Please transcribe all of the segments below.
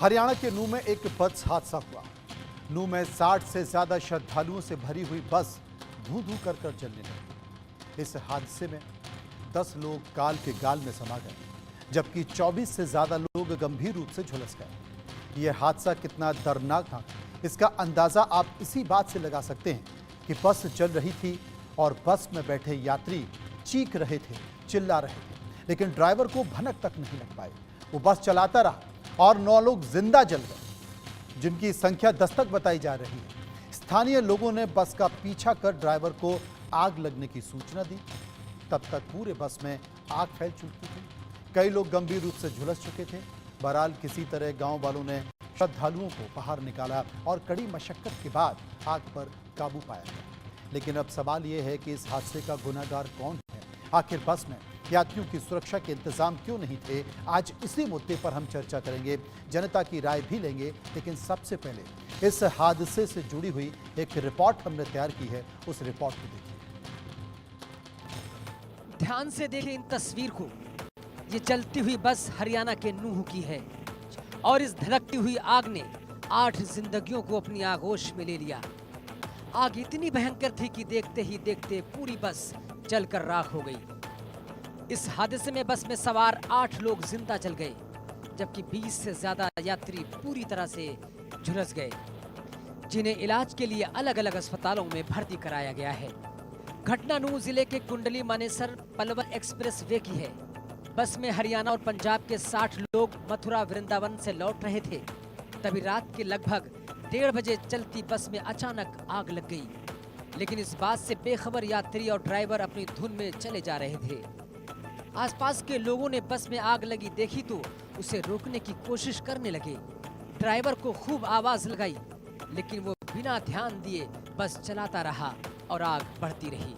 हरियाणा के नूह में एक बस हादसा हुआ। नूह में 60 से ज्यादा श्रद्धालुओं से भरी हुई बस धू-धू कर जलने लगी। इस हादसे में 10 लोग काल के गाल में समा गए, जबकि 24 से ज्यादा लोग गंभीर रूप से झुलस गए। यह हादसा कितना दर्दनाक था, इसका अंदाजा आप इसी बात से लगा सकते हैं कि बस चल रही थी और बस में बैठे यात्री चीख रहे थे, चिल्ला रहे थे, लेकिन ड्राइवर को भनक तक नहीं लग पाई। वो बस चलाता रहा और 9 लोग जिंदा जल गए, जिनकी संख्या 10 तक बताई जा रही है। स्थानीय लोगों ने बस का पीछा कर ड्राइवर को आग लगने की सूचना दी। तब तक पूरे बस में आग फैल चुकी थी। कई लोग गंभीर रूप से झुलस चुके थे। बहरहाल किसी तरह गांव वालों ने श्रद्धालुओं को बाहर निकाला और कड़ी मशक्कत के बाद आग पर काबू पाया गया। लेकिन अब सवाल यह है कि इस हादसे का गुनहगार कौन है? आखिर बस में यात्रियों की सुरक्षा के इंतजाम क्यों नहीं थे? आज इसी मुद्दे पर हम चर्चा करेंगे, जनता की राय भी लेंगे। लेकिन सबसे पहले इस हादसे से जुड़ी हुई एक रिपोर्ट हमने तैयार की है, उस रिपोर्ट को देखिए। ध्यान से देखें इन तस्वीर को। ये चलती हुई बस हरियाणा के नूह की है और इस धधकती हुई आग ने 8 जिंदगियों को अपनी आगोश में ले लिया। आग इतनी भयंकर थी कि देखते ही देखते पूरी बस जलकर राख हो गई। इस हादसे में बस में सवार 8 लोग जिंदा जल गए, जबकि 20 से ज्यादा यात्री पूरी तरह से झुलस गए, जिन्हें इलाज के लिए अलग अलग अस्पतालों में भर्ती कराया गया है। घटना नूह जिले के कुंडली मानेसर पलवल एक्सप्रेस वे की है। बस में हरियाणा और पंजाब के 60 लोग मथुरा वृंदावन से लौट रहे थे। तभी रात के लगभग 1:30 बजे चलती बस में अचानक आग लग गई, लेकिन इस बात से बेखबर यात्री और ड्राइवर अपनी धुन में चले जा रहे थे। आसपास के लोगों ने बस में आग लगी देखी तो उसे रोकने की कोशिश करने लगे। ड्राइवर को खूब आवाज लगाई, लेकिन वो बिना ध्यान दिए बस चलाता रहा और आग बढ़ती रही।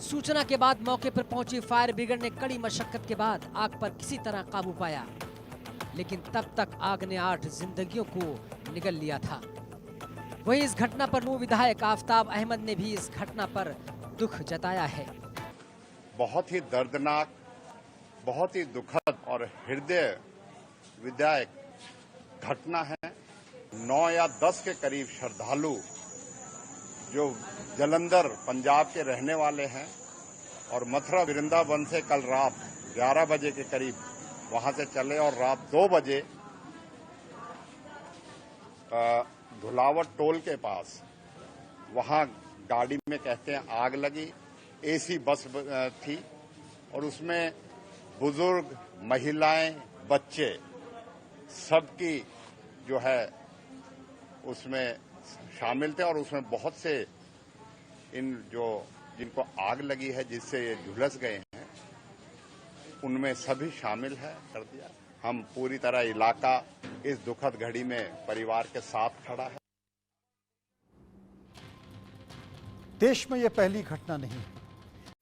सूचना के बाद मौके पर पहुंची फायर ब्रिगेड ने कड़ी मशक्कत के बाद आग पर किसी तरह काबू पाया, लेकिन तब तक आग ने 8 जिंदगियों को निगल लिया था। वहीं इस घटना पर नूह विधायक आफताब अहमद ने भी इस घटना पर दुख जताया है। बहुत ही दर्दनाक, बहुत ही दुखद और हृदय विदायक घटना है। 9 या 10 के करीब श्रद्धालु जो जलंधर पंजाब के रहने वाले हैं और मथुरा वृंदावन से कल रात 11 बजे के करीब वहां से चले और रात 2 बजे धुलावट टोल के पास वहां गाड़ी में कहते हैं आग लगी। एसी बस थी और उसमें बुजुर्ग, महिलाएं, बच्चे सबकी जो है उसमें शामिल थे और उसमें बहुत से जिनको आग लगी है, जिससे ये झुलस गए हैं, उनमें सभी शामिल है कर दिया। हम पूरी तरह इलाका इस दुखद घड़ी में परिवार के साथ खड़ा है। देश में यह पहली घटना नहीं है।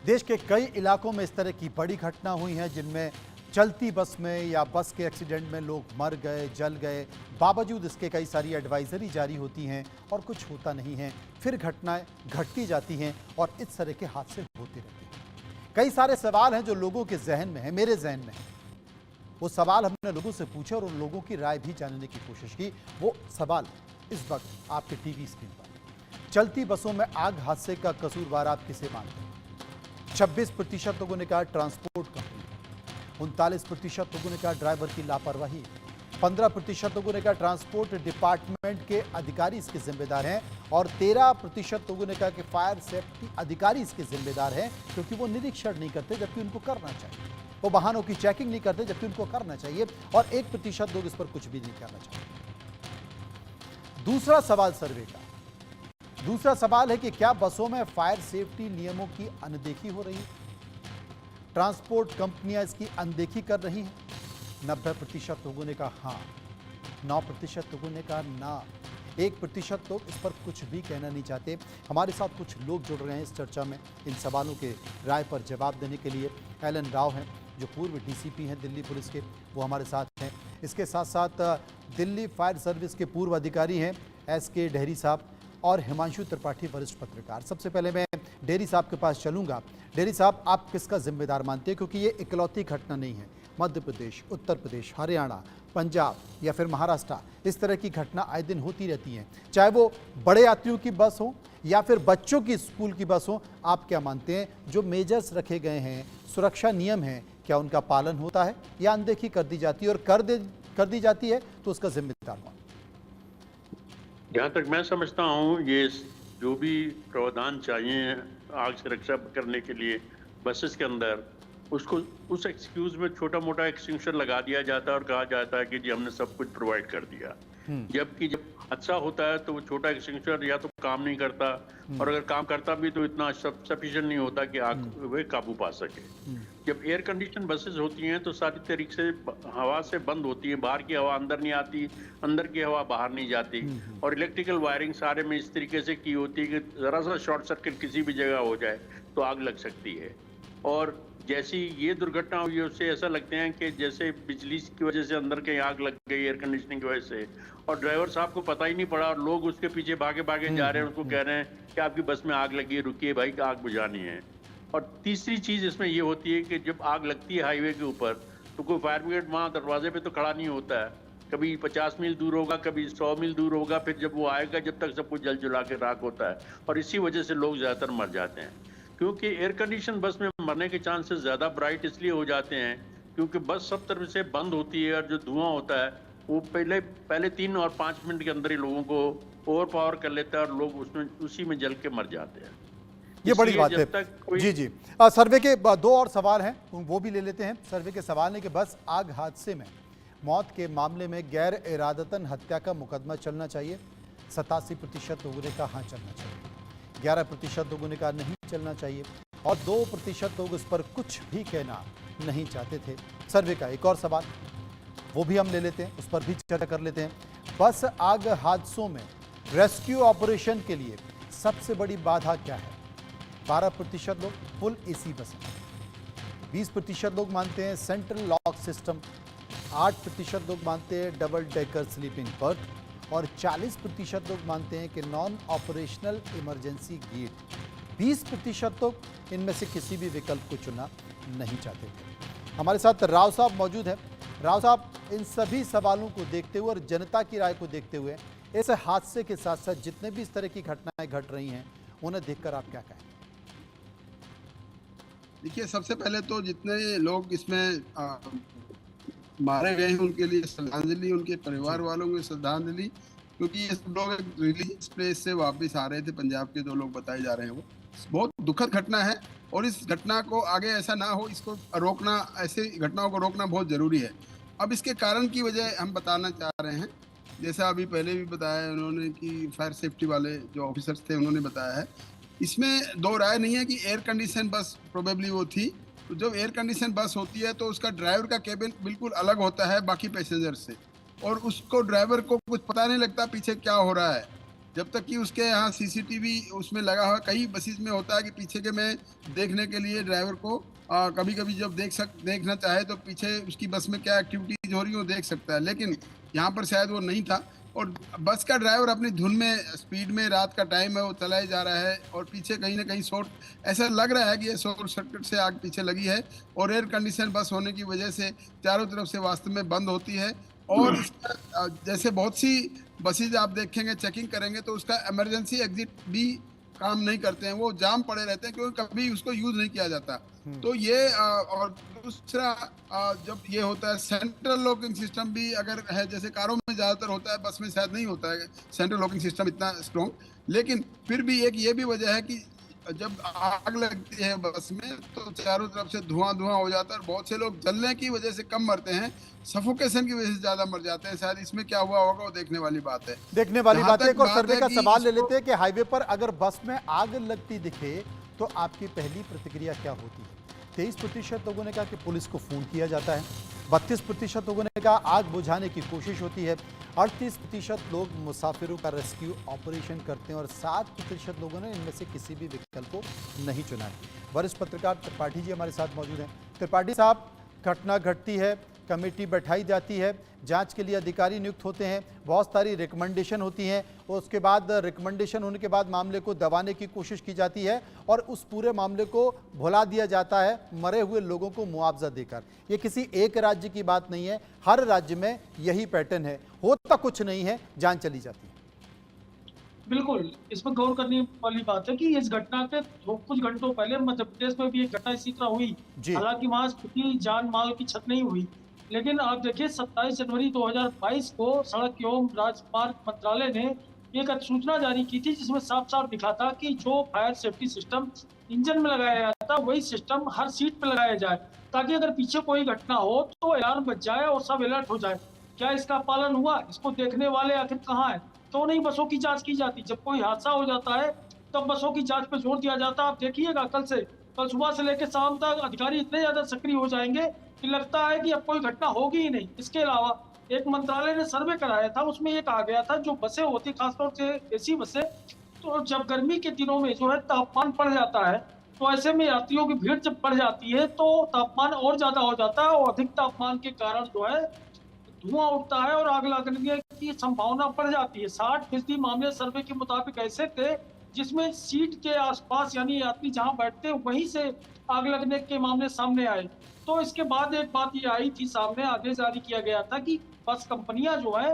देश के कई इलाकों में इस तरह की बड़ी घटना हुई है, जिनमें चलती बस में या बस के एक्सीडेंट में लोग मर गए, जल गए। बावजूद इसके कई सारी एडवाइजरी जारी होती हैं और कुछ होता नहीं है। फिर घटनाएं घटती जाती हैं और इस तरह के हादसे होते रहते हैं। कई सारे सवाल हैं जो लोगों के जहन में है, मेरे जहन में है। वो सवाल हमने लोगों से पूछे और उन लोगों की राय भी जानने की कोशिश की। वो सवाल इस वक्त आपके टीवी स्क्रीन पर। चलती बसों में आग हादसे का कसूरवार आप किसे मानते हैं? 26% लोगों ने कहा ट्रांसपोर्ट कंपनी, 39% लोगों ने कहा ड्राइवर की लापरवाही, 15% लोगों ने कहा ट्रांसपोर्ट डिपार्टमेंट के अधिकारी इसके जिम्मेदार हैं और 13% लोगों ने कहा कि फायर सेफ्टी अधिकारी इसके जिम्मेदार हैं, क्योंकि वो निरीक्षण नहीं करते जबकि उनको करना चाहिए। वो वाहनों की चेकिंग नहीं करते जबकि उनको करना चाहिए। और 1% लोग इस पर कुछ भी नहीं करना चाहते। दूसरा सवाल सर्वे का दूसरा सवाल है कि क्या बसों में फायर सेफ्टी नियमों की अनदेखी हो रही है? ट्रांसपोर्ट कंपनियां इसकी अनदेखी कर रही हैं। 90% लोगों ने कहा हाँ, 9% लोगों ने कहा ना, 1% लोग इस पर कुछ भी कहना नहीं चाहते। हमारे साथ कुछ लोग जुड़ रहे हैं इस चर्चा में, इन सवालों के राय पर जवाब देने के लिए। एलन राव हैं जो पूर्व डीसीपी हैं दिल्ली पुलिस के, वो हमारे साथ हैं। इसके साथ साथ दिल्ली फायर सर्विस के पूर्व अधिकारी हैं SK डेहरी साहब और हिमांशु त्रिपाठी वरिष्ठ पत्रकार। सबसे पहले मैं डेहरी साहब के पास चलूंगा। डेहरी साहब, आप किसका जिम्मेदार मानते हैं? क्योंकि ये इकलौती घटना नहीं है। मध्य प्रदेश, उत्तर प्रदेश, हरियाणा, पंजाब या फिर महाराष्ट्र, इस तरह की घटना आए दिन होती रहती हैं, चाहे वो बड़े यात्रियों की बस हो या फिर बच्चों की स्कूल की बस हो। आप क्या मानते हैं, जो मेजर्स रखे गए हैं, सुरक्षा नियम हैं, क्या उनका पालन होता है या अनदेखी कर दी जाती है, और कर दी जाती है तो उसका जिम्मेदार कौन? जहाँ तक मैं समझता हूँ, ये जो भी प्रावधान चाहिए आग से रक्षा करने के लिए बसेस के अंदर, उसको उस एक्सक्यूज में छोटा मोटा एक्सटिंग्विशर लगा दिया जाता है और कहा जाता है कि जी हमने सब कुछ प्रोवाइड कर दिया। जबकि जब हादसा होता है तो वो छोटा एक्सटिंग्विशर या तो काम नहीं करता, और अगर काम करता भी तो इतना सफिशिएंट नहीं होता कि आग वे काबू पा सके। जब एयर कंडीशन बसेस होती हैं तो सारी तरीके से हवा से बंद होती है, बाहर की हवा अंदर नहीं आती, अंदर की हवा बाहर नहीं जाती, और इलेक्ट्रिकल वायरिंग सारे में इस तरीके से की होती है कि जरा सा शॉर्ट सर्किट किसी भी जगह हो जाए तो आग लग सकती है। और जैसी ये दुर्घटना हुई उससे ऐसा लगते हैं कि जैसे बिजली की वजह से अंदर कहीं आग लग गई एयर कंडीशनिंग की वजह से, और ड्राइवर साहब को पता ही नहीं पड़ा और लोग उसके पीछे भागे भागे जा रहे हैं, उसको कह रहे हैं कि आपकी बस में आग लगी है, रुकिए भाई, आग बुझानी है। और तीसरी चीज इसमें ये होती है कि जब आग लगती है हाईवे के ऊपर तो कोई फायर ब्रिगेड वहाँ दरवाजे पे तो खड़ा नहीं होता है, कभी 50 मील दूर होगा, कभी 100 मील दूर होगा, फिर जब वो आएगा जब तक सब कुछ जल जुला के राख होता है, और इसी वजह से लोग ज्यादातर मर जाते हैं। क्योंकि एयर कंडीशन बस में मरने के चांसेस ज्यादा ब्राइट इसलिए हो जाते हैं क्योंकि बस सब तरफ से बंद होती है, और जो धुआं होता है वो पहले 3 और 5 मिनट के अंदर ही लोगों को ओवर पावर कर लेता है और लोग उसमें उसी में जल के मर जाते हैं। ये बड़ी बात है। जी जी, सर्वे के 2 और सवाल हैं, वो भी ले लेते हैं। सर्वे के सवाल है कि बस आग हादसे में मौत के मामले में गैर इरादतन हत्या का मुकदमा चलना चाहिए। 87% लोगों ने कहा हाँ चलना चाहिए, 11% लोगों ने कहा नहीं चलना चाहिए, और 2% लोग उस पर कुछ भी कहना नहीं चाहते थे। सर्वे का एक और सवाल, वो भी हम ले लेते हैं, उस पर भी चर्चा कर लेते हैं। बस आग हादसों में रेस्क्यू ऑपरेशन के लिए सबसे बड़ी बाधा क्या है? 12% लोग फुल एसी बस, 20% लोग मानते हैं सेंट्रल लॉक सिस्टम, 8% लोग मानते हैं डबल डेकर स्लीपिंग बर्थ, और 40% लोग मानते हैं कि नॉन ऑपरेशनल इमरजेंसी गेट। 20% लोग इनमें से किसी भी विकल्प को चुनना नहीं चाहते थे। हमारे साथ राव साहब मौजूद हैं। राव साहब, इन सभी सवालों को देखते हुए और जनता की राय को देखते हुए इस हादसे के साथ साथ जितने भी इस तरह की घटनाएं घट रही हैं उन्हें देखकर आप क्या कहें? देखिए, सबसे पहले तो जितने लोग इसमें मारे गए हैं उनके लिए श्रद्धांजलि, उनके परिवार वालों को श्रद्धांजलि, क्योंकि ये सब लोग एक रिलीजियस प्लेस से वापस आ रहे थे। पंजाब के 2 लोग बताए जा रहे हैं, वो बहुत दुखद घटना है, और इस घटना को आगे ऐसा ना हो, इसको रोकना, ऐसे घटनाओं को रोकना बहुत जरूरी है। अब इसके कारण की वजह हम बताना चाह रहे हैं, जैसा अभी पहले भी बताया उन्होंने कि फायर सेफ्टी वाले जो ऑफिसर्स थे उन्होंने बताया है। इसमें 2 राय नहीं है कि एयर कंडीशन बस प्रोबेबली वो थी। तो जब एयर कंडीशन बस होती है तो उसका ड्राइवर का केबिन बिल्कुल अलग होता है बाकी पैसेंजर से, और उसको ड्राइवर को कुछ पता नहीं लगता पीछे क्या हो रहा है, जब तक कि उसके यहाँ सीसीटीवी उसमें लगा हुआ। कई बसेस में होता है कि पीछे के में देखने के लिए ड्राइवर को कभी कभी जब देखना चाहे तो पीछे उसकी बस में क्या एक्टिविटीज हो रही है वो देख सकता है, लेकिन यहाँ पर शायद वो नहीं था। और बस का ड्राइवर अपनी धुन में, स्पीड में, रात का टाइम है, वो चलाए जा रहा है, और पीछे कहीं ना कहीं ऐसा लग रहा है कि ये शॉर्ट सर्किट से आग पीछे लगी है, और एयर कंडीशन बस होने की वजह से चारों तरफ से वास्तव में बंद होती है। और इसका जैसे बहुत सी बसेज आप देखेंगे, चेकिंग करेंगे तो उसका इमरजेंसी एग्जिट भी काम नहीं करते हैं, वो जाम पड़े रहते हैं क्योंकि कभी उसको यूज नहीं किया जाता। तो ये और दूसरा जब ये होता है सेंट्रल लॉकिंग सिस्टम भी अगर है, जैसे कारों में ज्यादातर होता है, बस में शायद नहीं होता है सेंट्रल लॉकिंग सिस्टम इतना स्ट्रॉन्ग, लेकिन फिर भी एक ये भी वजह है कि जब आग लगती है बस में तो चारों तरफ से धुआं हो जाता है, और बहुत से लोग जलने की वजह से कम मरते हैं, सफोकेशन की वजह से ज्यादा मर जाते हैं। शायद इसमें क्या हुआ होगा वो देखने वाली बात है। देखने वाली बात है। एक और सर्वे का सवाल ले लेते हैं कि हाईवे पर अगर बस में आग लगती दिखे तो आपकी पहली प्रतिक्रिया क्या होती है? 23% लोगों ने कहा कि पुलिस को फोन किया जाता है, 32% लोगों ने कहा आग बुझाने की कोशिश होती है, 38% लोग मुसाफिरों का रेस्क्यू ऑपरेशन करते हैं, और 7% लोगों ने इनमें से किसी भी विकल्प को नहीं चुना है। वरिष्ठ पत्रकार त्रिपाठी जी हमारे साथ मौजूद हैं। त्रिपाठी साहब, घटना घटती है, कमेटी बैठाई जाती है, जांच के लिए अधिकारी नियुक्त होते हैं, बहुत सारी रिकमेंडेशन होती हैं और उसके बाद रिकमेंडेशन होने के बाद मामले को दबाने की कोशिश की जाती है और उस पूरे मामले को भुला दिया जाता है मरे हुए लोगों को मुआवजा देकर। ये किसी एक राज्य की बात नहीं है, हर राज्य में यही पैटर्न है, होता कुछ नहीं है, जान चली जाती है। बिल्कुल, इसमें गौर करने वाली बात है कि इस घटना के कुछ घंटों पहले मध्य प्रदेश में भी एक घटना इसी तरह हुई। जी। हालांकि वहां किसी जान माल की क्षति नहीं हुई, लेकिन आप देखिए 27 जनवरी 2022 को सड़क एवं राजमार्ग मंत्रालय ने एक अधिसूचना जारी की थी जिसमें साफ साफ लिखा था कि जो फायर सेफ्टी सिस्टम इंजन में लगाया जाता वही सिस्टम हर सीट पर लगाया जाए, ताकि अगर पीछे कोई घटना हो तो अलार्म बज जाए और सब अलर्ट हो जाए। क्या इसका पालन हुआ? इसको देखने वाले आखिर कहाँ है? तो नहीं बसों की जांच की जाती। जब कोई हादसा हो जाता है तब बसों की जांच पे जोर दिया जाता है। आप देखिएगा कल सुबह से लेकर शाम तक अधिकारी इतने ज्यादा सक्रिय हो जाएंगे कि लगता है कि अब कोई घटना होगी ही नहीं। इसके अलावा एक मंत्रालय ने सर्वे कराया था, उसमें ये कहा गया था जो बसें होती खासतौर से एसी बसें, तो जब गर्मी के दिनों में जो है तापमान बढ़ जाता है तो ऐसे में यात्रियों की भीड़ जब बढ़ जाती है तो तापमान और ज्यादा हो जाता है और अधिक तापमान के कारण जो है धुआं उठता है और आग लगने की संभावना बढ़ जाती है। 60% मामले सर्वे के मुताबिक ऐसे थे जिसमें सीट के आसपास यानी यात्री जहां बैठते वहीं से आग लगने के मामले सामने आए। तो इसके बाद एक बात ये आई थी सामने, आदेश जारी किया गया था कि बस कंपनियां जो है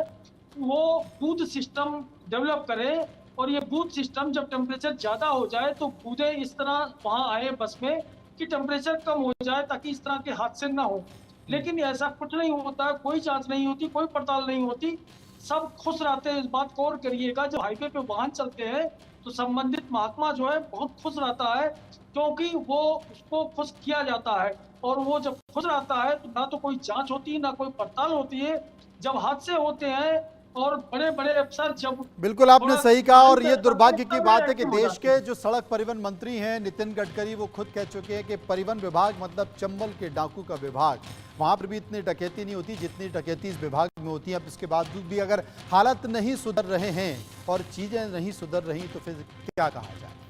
वो बूथ सिस्टम डेवलप करें और ये बूथ सिस्टम जब टेम्परेचर ज्यादा हो जाए तो बूथें इस तरह वहां आए बस में कि टेम्परेचर कम हो जाए ताकि इस तरह के हादसे न हो। लेकिन ऐसा कुछ नहीं होता, कोई जांच नहीं होती, कोई पड़ताल नहीं होती, सब खुश रहते हैं। इस बात को और करिएगा, जब हाईवे पे वाहन चलते हैं तो संबंधित महात्मा जो है बहुत खुश रहता है क्योंकि वो उसको खुश किया जाता है और वो जब खुश रहता है तो ना तो कोई जांच होती है ना कोई पड़ताल होती है। जब हादसे होते हैं और बड़े बड़े अफसर जब बिल्कुल आपने थोड़ा सही कहा और ये दुर्भाग्य की तब बात है कि एक्टिव हो देश जाते के जो सड़क परिवहन मंत्री हैं नितिन गडकरी, वो खुद कह चुके हैं कि परिवहन विभाग मतलब चंबल के डाकू का विभाग, वहां पर भी इतनी डकैती नहीं होती जितनी डकैती इस विभाग में होती है। अब इसके बावजूद भी अगर हालत नहीं सुधर रहे हैं और चीजें नहीं सुधर रही तो फिर क्या कहा जाए।